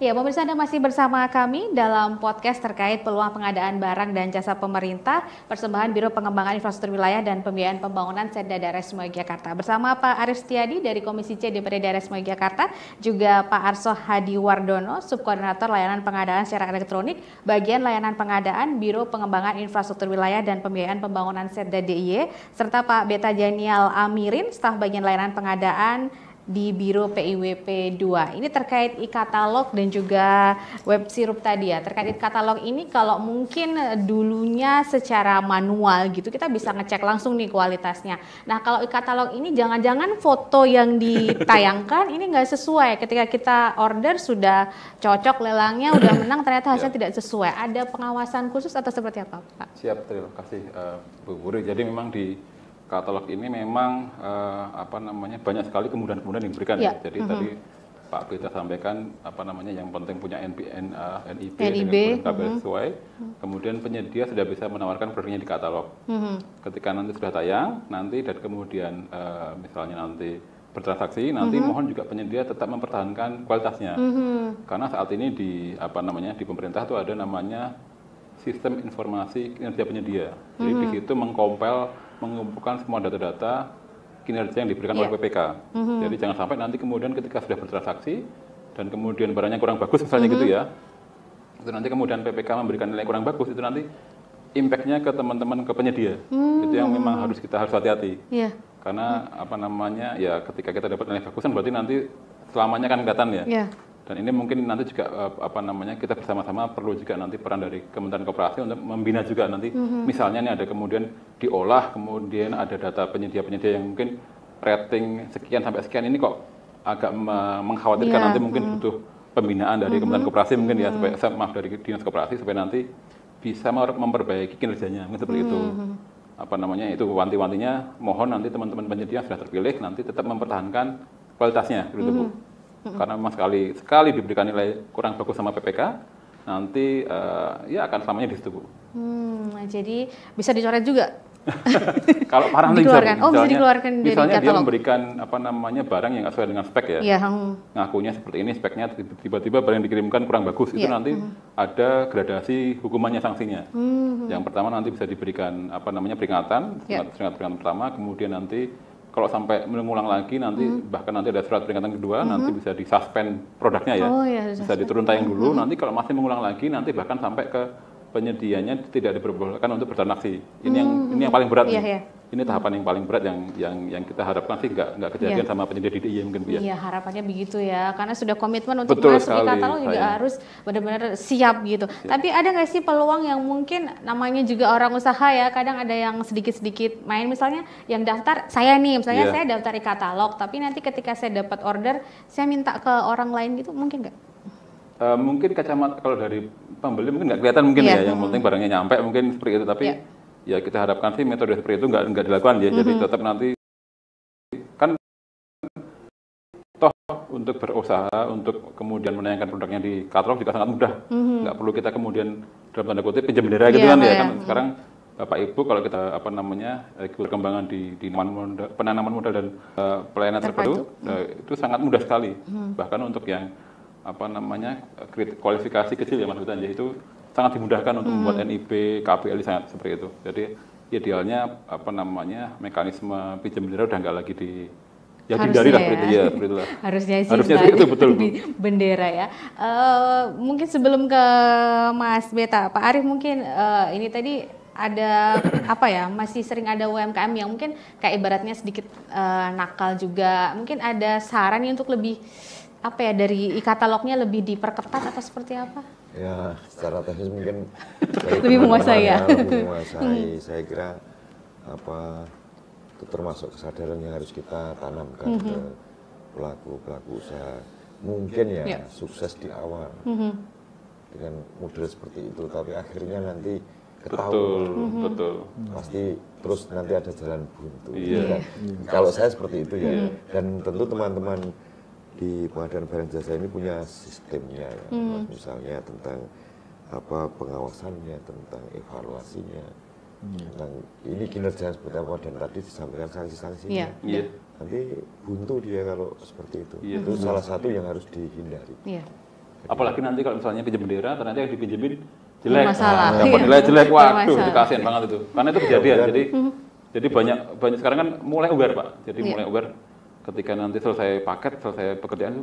Ya, pemirsa, Anda masih bersama kami dalam podcast terkait peluang pengadaan barang dan jasa pemerintah, persembahan Biro Pengembangan Infrastruktur Wilayah dan Pembiayaan Pembangunan Setda Daerah Istimewa Yogyakarta. Bersama Pak Arif Setiadi dari Komisi C DPRD Daerah Istimewa Yogyakarta, juga Pak Arso Hadiwardono, Subkoordinator Layanan Pengadaan Secara Elektronik, Bagian Layanan Pengadaan Biro Pengembangan Infrastruktur Wilayah dan Pembiayaan Pembangunan Setda DIY, serta Pak Beta Janial Amirin, Staf Bagian Layanan Pengadaan di Biro PIWP 2. Ini terkait e-katalog dan juga web sirup tadi ya. Terkait e-katalog ini kalau mungkin dulunya secara manual gitu kita bisa ngecek langsung nih kualitasnya. Nah, kalau e-katalog ini jangan-jangan foto yang ditayangkan ini nggak sesuai. Ketika kita order sudah cocok lelangnya, udah menang ternyata hasilnya tidak sesuai. Ada pengawasan khusus atau seperti apa, Pak? Siap, terima kasih Bu Wuri. Jadi memang di katalog ini memang banyak sekali kemudahan-kemudahan yang diberikan ya. Jadi tadi Pak Beta sampaikan yang penting punya NIB dengan KPI sesuai. Kemudian penyedia sudah bisa menawarkan produknya di katalog. Ketika nanti sudah tayang, nanti dan kemudian misalnya nanti bertransaksi, nanti mohon juga penyedia tetap mempertahankan kualitasnya. Karena saat ini di di pemerintah itu ada namanya sistem informasi kinerja penyedia. Jadi di situ mengumpulkan semua data-data kinerja yang diberikan oleh PPK. Jadi jangan sampai nanti kemudian ketika sudah bertransaksi dan kemudian barangnya kurang bagus misalnya gitu ya, itu nanti kemudian PPK memberikan nilai kurang bagus, itu nanti impact-nya ke teman-teman ke penyedia. Itu yang memang harus hati-hati. Karena ya ketika kita dapat nilai bagus kan berarti nanti selamanya kan kelihatan ya. Dan ini mungkin nanti juga kita bersama-sama perlu juga nanti peran dari Kementerian Koperasi untuk membina juga nanti misalnya nih ada kemudian diolah, kemudian ada data penyedia-penyedia yang mungkin rating sekian sampai sekian ini kok agak mengkhawatirkan, nanti mungkin butuh pembinaan dari Kementerian Koperasi mungkin ya, supaya dari Dinas Koperasi supaya nanti bisa memperbaiki kinerjanya seperti itu. Itu wanti-wantinya, mohon nanti teman-teman penyedia yang sudah terpilih nanti tetap mempertahankan kualitasnya gitu Bu. Karena memang sekali diberikan nilai kurang bagus sama PPK, nanti ya akan selamanya di situ Bu. Jadi bisa dicoret juga? Kalau parah dikeluarkan. Bisa dikeluarkan dari misalnya katalog. Dia memberikan barang yang sesuai dengan spek ya. Ngakunya seperti ini, speknya tiba-tiba barang yang dikirimkan kurang bagus, itu nanti ada gradasi hukumannya, sanksinya. Yang pertama nanti bisa diberikan peringatan, peringatan pertama, kemudian nanti kalau sampai mengulang lagi nanti bahkan nanti ada surat peringatan kedua, nanti bisa disuspend produknya ya. Bisa diturun tayang dulu, nanti kalau masih mengulang lagi nanti bahkan sampai ke penyedianya tidak diperbolehkan untuk bertransaksi. Ini yang paling berat nih. Ini tahapan yang paling berat yang kita harapkan sih nggak kejadian sama penyedia di DIY mungkin Bu ya. Iya, harapannya begitu ya. Karena sudah komitmen untuk masuk di katalog juga harus benar-benar siap gitu. Tapi ada nggak sih peluang yang mungkin namanya juga orang usaha ya, kadang ada yang sedikit-sedikit main, misalnya yang daftar saya nih, misalnya saya daftar di katalog, tapi nanti ketika saya dapat order saya minta ke orang lain gitu, mungkin nggak? Mungkin kacamata kalau dari pembeli mungkin nggak kelihatan mungkin ya, yang penting barangnya nyampe mungkin seperti itu, tapi ya kita harapkan sih metode seperti itu nggak dilakukan ya. Jadi tetap nanti kan toh untuk berusaha untuk kemudian menayangkan produknya di katalog juga sangat mudah. Nggak perlu kita kemudian dalam tanda kutip pinjam bendera gitu kan ya. Kan sekarang Bapak Ibu kalau kita perkembangan di penanaman modal dan pelayanan terpadu itu sangat mudah sekali. Bahkan untuk yang kualifikasi kecil ya Mas Hutan ya, itu sangat dimudahkan untuk membuat NIB, KPL sangat seperti itu. Jadi idealnya mekanisme pinjam bendera udah nggak lagi dihindari lah seperti itu ya. Harusnya itu betul bendera ya. Mungkin sebelum ke Mas Beta, Pak Arif mungkin ini tadi ada masih sering ada UMKM yang mungkin kayak ibaratnya sedikit nakal juga. Mungkin ada saran nih untuk lebih dari e-katalognya lebih diperketat atau seperti apa? Ya, secara teknis mungkin lebih menguasai ya. Lebih menguasai. Saya kira itu termasuk kesadaran yang harus kita tanamkan ke pelaku usaha. Mungkin ya sukses di awal dengan model seperti itu, tapi akhirnya nanti ketahuan. Betul. Pasti terus nanti ada jalan buntu. Kalau saya seperti itu ya. Dan tentu teman-teman di pengadaan barang jasa ini punya sistemnya ya. Misalnya tentang pengawasannya, tentang evaluasinya, tentang ini kinerja seperti apa, dan tadi disampaikan sanksi-sanksinya. Nanti buntu dia kalau seperti itu. Itu salah satu yang harus dihindari. Apalagi nanti kalau misalnya pinjam bendera, ternyata yang dipinjemin jelek, dapat nilai jelek, waduh itu kasihan banget itu. Karena itu kejadian, jadi banyak sekarang kan mulai aware Pak. Jadi mulai aware ketika nanti selesai paket, selesai pekerjaan,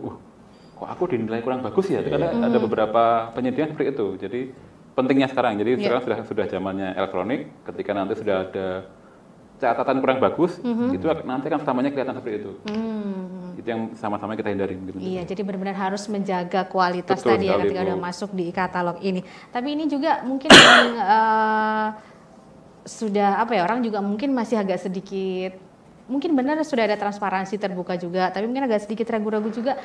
kok aku dinilai kurang bagus ya? Karena ada beberapa penyedia seperti itu. Jadi pentingnya sekarang, jadi sekarang sudah zamannya elektronik. Ketika nanti sudah ada catatan kurang bagus, itu nanti kan selamanya kelihatan seperti itu. Itu yang sama-sama kita hindari. Iya, jadi benar-benar harus menjaga kualitas tadi ya ketika udah masuk di katalog ini. Tapi ini juga mungkin yang sudah orang juga mungkin masih agak sedikit, mungkin benar sudah ada transparansi terbuka juga, tapi mungkin agak sedikit ragu-ragu juga,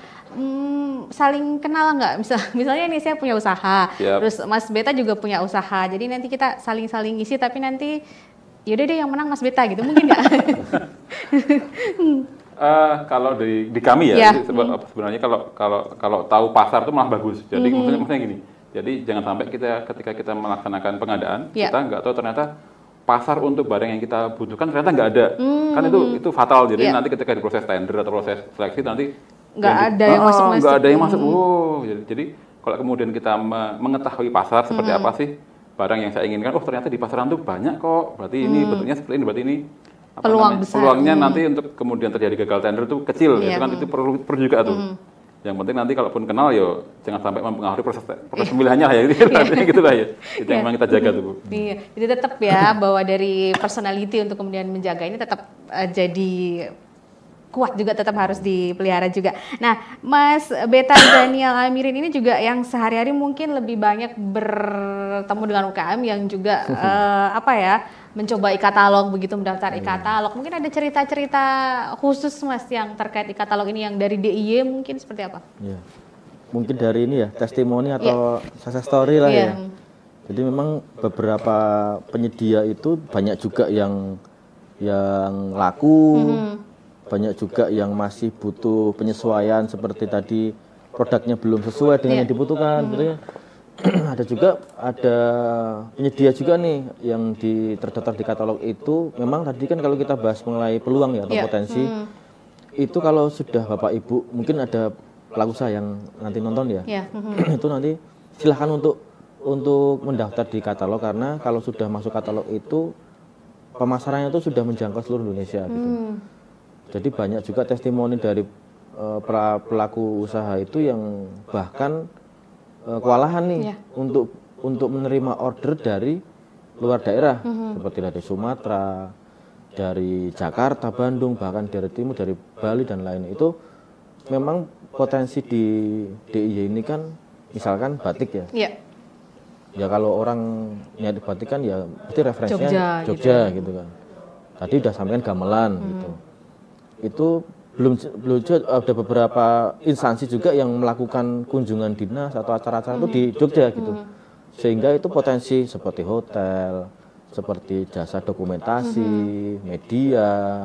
saling kenal nggak? Misalnya nih saya punya usaha, terus Mas Beta juga punya usaha, jadi nanti kita saling ngisi, tapi nanti yaudah deh yang menang Mas Beta gitu, mungkin nggak? Kalau di kami sebenarnya kalau tahu pasar itu malah bagus. Jadi maksudnya gini, jadi jangan sampai ketika kita melaksanakan pengadaan, kita nggak tahu ternyata pasar untuk barang yang kita butuhkan ternyata nggak ada. Kan itu fatal. Jadi nanti ketika di proses tender atau proses seleksi nanti nggak ada yang masuk. Nggak ada yang masuk. Jadi kalau kemudian kita mengetahui pasar seperti apa sih barang yang saya inginkan, ternyata di pasaran tuh banyak kok. Berarti ini bentuknya seperti ini, berarti ini peluangnya nanti untuk kemudian terjadi gagal tender itu kecil. Itu kan itu perlu juga tuh. Yang penting nanti kalaupun kenal jangan sampai mempengaruhi proses pemilihannya lah ya. Gitu lah ya. Itu yang memang kita jaga tuh Bu. Iya, jadi tetap ya bahwa dari personality untuk kemudian menjaga ini tetap jadi kuat juga, tetap harus dipelihara juga. Nah, Mas Beta Daniel Amirin ini juga yang sehari-hari mungkin lebih banyak bertemu dengan UKM yang juga mencoba e-katalog begitu, mendaftar e-katalog. Mungkin ada cerita-cerita khusus Mas yang terkait e-katalog ini yang dari DIY mungkin seperti apa? Ya. Mungkin dari ini ya, testimoni atau success story lah ya. Jadi memang beberapa penyedia itu banyak juga yang laku, banyak juga yang masih butuh penyesuaian seperti tadi produknya belum sesuai dengan yang dibutuhkan. Ada penyedia juga nih yang terdaftar di katalog itu. Memang tadi kan kalau kita bahas mengenai peluang ya atau potensi, itu kalau sudah Bapak Ibu, mungkin ada pelaku usaha yang nanti nonton ya, itu nanti silahkan untuk mendaftar di katalog, karena kalau sudah masuk katalog itu pemasarannya itu sudah menjangkau seluruh Indonesia gitu. Jadi banyak juga testimoni dari pelaku usaha itu yang bahkan kewalahan nih untuk menerima order dari luar daerah, seperti dari Sumatera, dari Jakarta, Bandung, bahkan dari timur, dari Bali dan lain. Itu memang potensi di DIY ini kan, misalkan batik ya. Ya kalau orang niat batik kan ya pasti referensinya Jogja gitu kan. Tadi udah sampaikan gamelan gitu. Itu belum ada beberapa instansi juga yang melakukan kunjungan dinas atau acara-acara itu di Jogja gitu. Sehingga itu potensi seperti hotel, seperti jasa dokumentasi, media,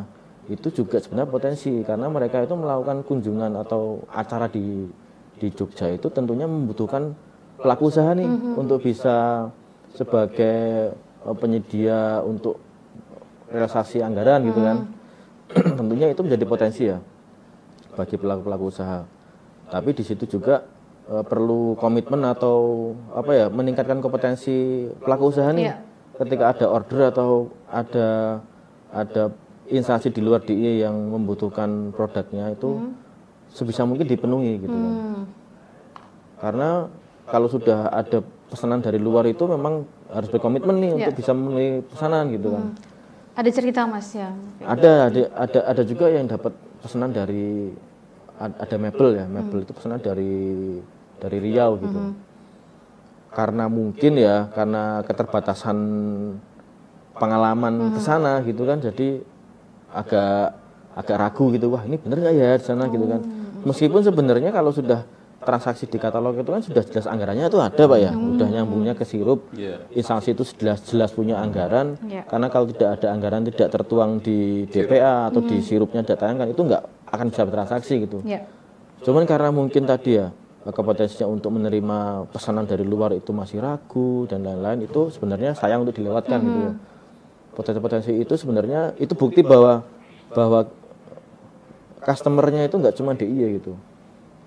itu juga sebenarnya potensi, karena mereka itu melakukan kunjungan atau acara di Jogja itu tentunya membutuhkan pelaku usaha nih untuk bisa sebagai penyedia untuk realisasi anggaran gitu kan. Tentunya itu menjadi potensi ya bagi pelaku usaha. Tapi di situ juga perlu komitmen atau meningkatkan kompetensi pelaku usaha nih. Ketika ada order atau ada instansi di luar DIY yang membutuhkan produknya itu sebisa mungkin dipenuhi gitu kan. Karena kalau sudah ada pesanan dari luar itu memang harus berkomitmen nih untuk bisa memenuhi pesanan gitu kan. Ada cerita Mas ya? Ada juga yang dapat pesanan dari ada mebel ya, mebel itu pesanan dari Riau gitu. Karena mungkin ya karena keterbatasan pengalaman ke sana gitu kan, jadi agak ragu gitu, wah ini bener nggak ya di sana gitu kan. Meskipun sebenarnya kalau sudah transaksi di katalog itu kan sudah jelas anggarannya itu ada Pak ya, udah nyambungnya ke sirup, instansi itu jelas punya anggaran, karena kalau tidak ada anggaran, tidak tertuang di DPA atau di sirupnya datanya kan itu nggak akan bisa bertransaksi gitu. Cuman karena mungkin tadi ya kompetensinya untuk menerima pesanan dari luar itu masih ragu dan lain-lain, itu sebenarnya sayang untuk dilewatkan gitu ya. Potensi-potensi itu sebenarnya itu bukti bahwa customernya itu nggak cuma DIY gitu.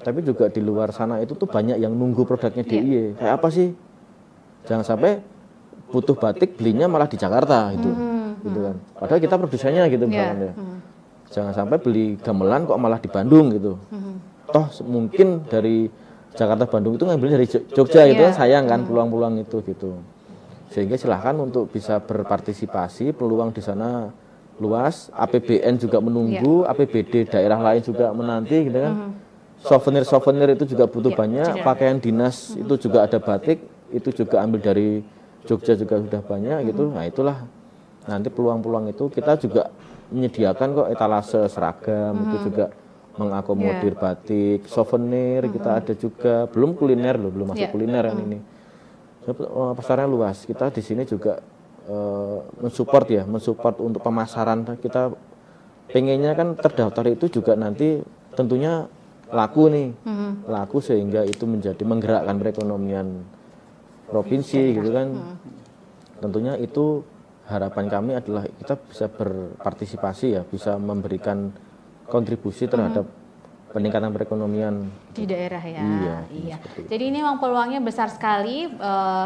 tapi juga di luar sana itu tuh banyak yang nunggu produknya DIY. Kayak apa sih? Jangan sampai butuh batik belinya malah di Jakarta gitu kan. Padahal kita produsennya gitu misalnya. Jangan sampai beli gamelan kok malah di Bandung gitu. Toh mungkin dari Jakarta Bandung itu ngambil dari Jogja gitu kan, sayang kan peluang-peluang itu gitu. Sehingga silahkan untuk bisa berpartisipasi, peluang di sana luas. APBN juga menunggu, APBD daerah lain juga menanti gitu kan. Souvenir itu juga butuh banyak, pakaian dinas itu juga ada batik, itu juga ambil dari Jogja juga sudah banyak gitu. Nah itulah nanti peluang-peluang itu kita juga menyediakan kok etalase seragam, itu juga mengakomodir batik, souvenir kita ada juga, belum kuliner loh, belum masuk kuliner kan ini. Pasarnya luas. Kita di sini juga mensupport untuk pemasaran. Kita pengennya kan terdaftar itu juga nanti tentunya laku nih, laku sehingga itu menjadi menggerakkan perekonomian provinsi gitu kan. Tentunya itu harapan kami adalah kita bisa berpartisipasi ya, bisa memberikan kontribusi terhadap peningkatan perekonomian di daerah ya. Iya. Jadi ini memang peluangnya besar sekali.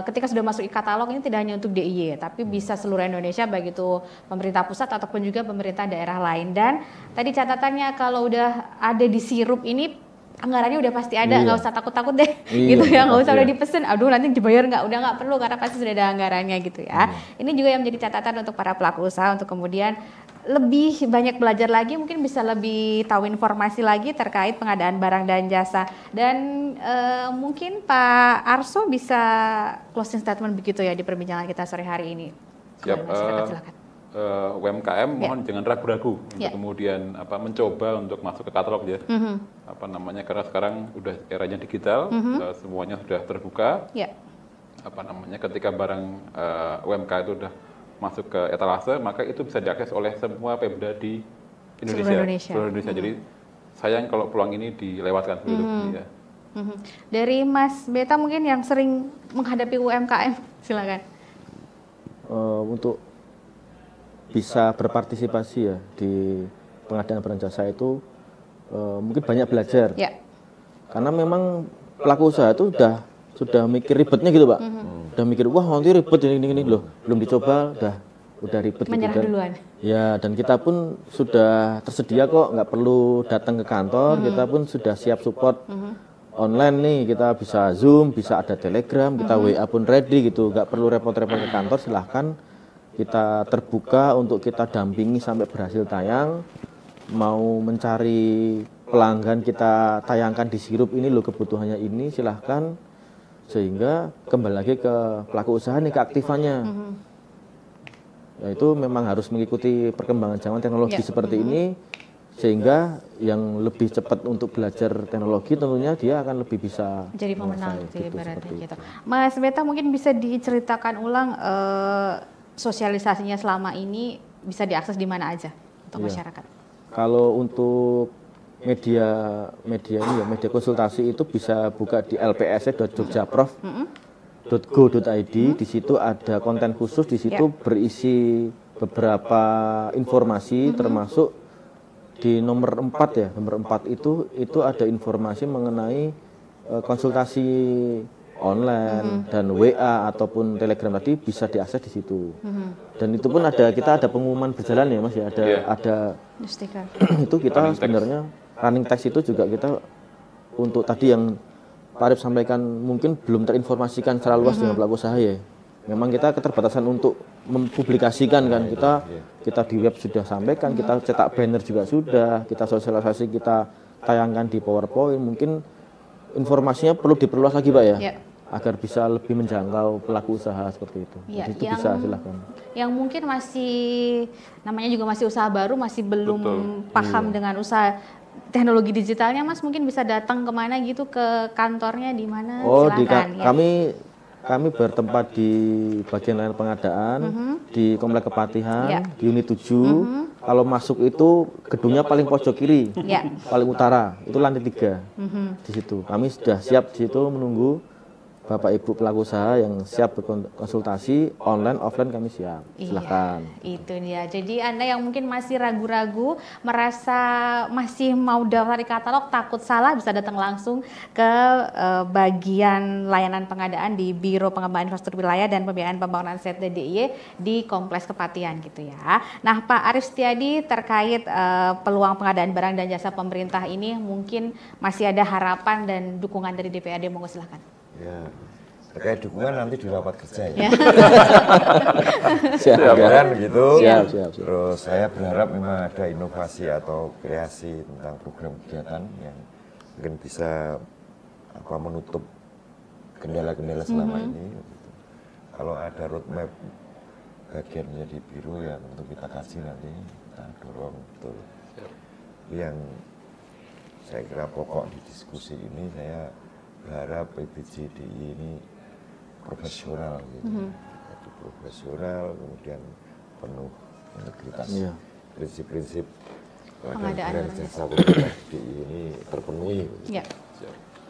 Ketika sudah masuk e-katalog ini tidak hanya untuk DIY, tapi bisa seluruh Indonesia, baik itu pemerintah pusat ataupun juga pemerintah daerah lain. Dan tadi catatannya kalau udah ada di sirup ini anggarannya udah pasti ada, nggak usah takut-takut deh, gitu ya, nggak usah udah dipesen, aduh nanti dibayar nggak, udah nggak perlu karena pasti sudah ada anggarannya gitu ya. Ini juga yang menjadi catatan untuk para pelaku usaha untuk kemudian lebih banyak belajar lagi, mungkin bisa lebih tahu informasi lagi terkait pengadaan barang dan jasa. Dan mungkin Pak Arso bisa closing statement begitu ya di perbincangan kita sore hari ini. Siap. Silakan. UMKM mohon jangan ragu-ragu untuk kemudian mencoba untuk masuk ke katalog ya. Karena sekarang udah eranya digital, semuanya sudah terbuka. Ketika barang UMKM itu udah masuk ke etalase, maka itu bisa diakses oleh semua Pemda di Indonesia. Seluruh Indonesia. Jadi sayang kalau peluang ini dilewatkan begitu ya. Dari Mas Beta mungkin yang sering menghadapi UMKM, silakan. Untuk bisa berpartisipasi ya di pengadaan barang jasa itu mungkin banyak belajar. Karena memang pelaku usaha itu sudah mikir ribetnya gitu, Pak. Udah mikir wah nanti ribet ini loh, belum dicoba udah ribet. Menyerah gitu. Duluan. Ya, dan kita pun sudah tersedia kok, nggak perlu datang ke kantor, kita pun sudah siap support online nih, kita bisa Zoom, bisa ada Telegram, kita WA pun ready gitu, nggak perlu repot-repot ke kantor, silahkan. Kita terbuka untuk kita dampingi sampai berhasil tayang. Mau mencari pelanggan kita tayangkan di sirup ini loh, kebutuhannya ini, silahkan. Sehingga kembali lagi ke pelaku usaha nih, keaktifannya. Yaitu memang harus mengikuti perkembangan zaman teknologi seperti ini, sehingga yang lebih cepat untuk belajar teknologi tentunya dia akan lebih bisa jadi pemenang gitu, gitu. Mas Beta mungkin bisa diceritakan ulang sosialisasinya selama ini bisa diakses di mana aja untuk masyarakat? Kalau untuk media konsultasi itu bisa buka di lps.jogjaprof.go.id. Di situ ada konten khusus, di situ berisi beberapa informasi termasuk di nomor 4 ya. Nomor 4 itu ada informasi mengenai konsultasi online dan WA ataupun Telegram tadi bisa diakses di situ. Dan itu pun kita ada pengumuman berjalan ya Mas ya, ada stiker. Itu kita sebenarnya running text itu juga kita untuk tadi yang Pak Arif sampaikan mungkin belum terinformasikan secara luas dengan pelaku usaha ya. Memang kita keterbatasan untuk mempublikasikan kan, kita di web sudah sampaikan, kita cetak banner juga sudah, kita sosialisasi, kita tayangkan di PowerPoint, mungkin informasinya perlu diperluas lagi Pak ya, agar bisa lebih menjangkau pelaku usaha seperti itu. Jadi itu bisa silahkan. Yang mungkin masih namanya juga masih usaha baru, masih belum paham dengan usaha teknologi digitalnya, Mas mungkin bisa datang kemana gitu, ke kantornya di mana? Silakan. Kami bertempat di bagian layanan pengadaan di Komplek Kepatihan di unit 7. Kalau masuk itu gedungnya paling pojok kiri, paling utara, itu lantai 3. Di situ kami sudah siap di situ menunggu. Bapak Ibu pelaku usaha yang siap berkonsultasi online offline kami siap. Silakan. Iya, itu dia. Jadi Anda yang mungkin masih ragu-ragu, merasa masih mau daftar di katalog, takut salah, bisa datang langsung ke bagian layanan pengadaan di Biro Pengembangan Infrastruktur Wilayah dan Pembiayaan Pembangunan ZDDIY di Kompleks Kepatihan gitu ya. Nah, Pak Arief Setiadi, terkait peluang pengadaan barang dan jasa pemerintah ini mungkin masih ada harapan dan dukungan dari DPRD, monggo silahkan. Ya, terkait dukungan nanti di rapat kerja ya. Siap, kan gitu. Siap. Terus saya berharap memang ada inovasi atau kreasi tentang program kegiatan yang mungkin bisa menutup kendala-kendala selama ini. Gitu. Kalau ada roadmap bagiannya di biro ya tentu kita kasih nanti, kita dorong betul. Yang saya kira pokok di diskusi ini saya berharap PBJDIY ini profesional gitu. Jadi profesional, kemudian penuh integritas. Prinsip-prinsip pengadaan jasa pemerintah DIY ini terpenuhi. Gitu.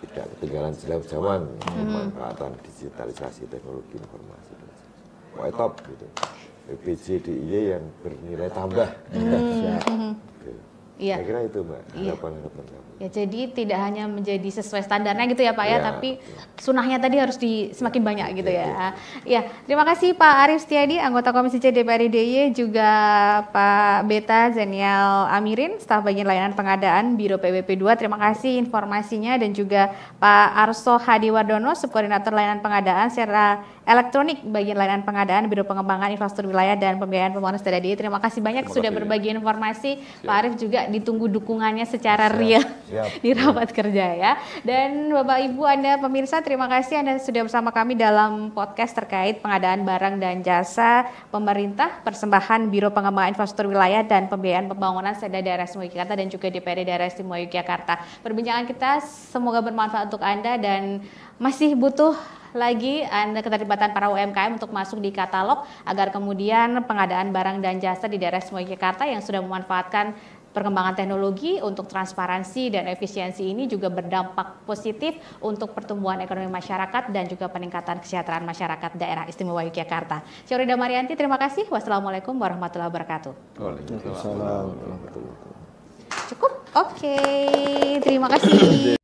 Tidak ketinggalan zaman pemanfaatan digitalisasi teknologi informasi. Wah, top gitu. PBJDIY yang bernilai tambah. Iya. Saya kira itu Mbak, harapan-harapan kami. Ya, jadi tidak hanya menjadi sesuai standarnya gitu ya Pak ya, tapi sunahnya tadi harus semakin banyak gitu ya. Ya, terima kasih Pak Arief Setiadi, anggota Komisi C DPRD DIY, juga Pak Beta Zenial Amirin, staf bagian layanan pengadaan Biro PWP 2. Terima kasih informasinya, dan juga Pak Arso Hadiwardono, subkoordinator layanan pengadaan secara elektronik bagian layanan pengadaan Biro Pengembangan Infrastruktur Wilayah dan Pembiayaan Pembangunan ZDDIY. Terima kasih banyak sudah berbagi informasi. Pak Arief juga ditunggu dukungannya secara real di rapat kerja ya. Dan Bapak Ibu Anda pemirsa, terima kasih Anda sudah bersama kami dalam podcast terkait pengadaan barang dan jasa pemerintah, persembahan Biro Pengembangan Infrastruktur Wilayah dan Pembiayaan Pembangunan Setda Daerah Istimewa Yogyakarta dan juga DPRD Daerah Istimewa Yogyakarta. Perbincangan kita semoga bermanfaat untuk Anda, dan masih butuh lagi Anda keterlibatan para UMKM untuk masuk di katalog agar kemudian pengadaan barang dan jasa di daerah Istimewa Yogyakarta yang sudah memanfaatkan perkembangan teknologi untuk transparansi dan efisiensi ini juga berdampak positif untuk pertumbuhan ekonomi masyarakat dan juga peningkatan kesejahteraan masyarakat daerah Istimewa Yogyakarta. Syurida Marianti, terima kasih. Wassalamualaikum warahmatullahi wabarakatuh. Waalaikumsalam warahmatullahi wabarakatuh. Cukup? Oke, terima kasih.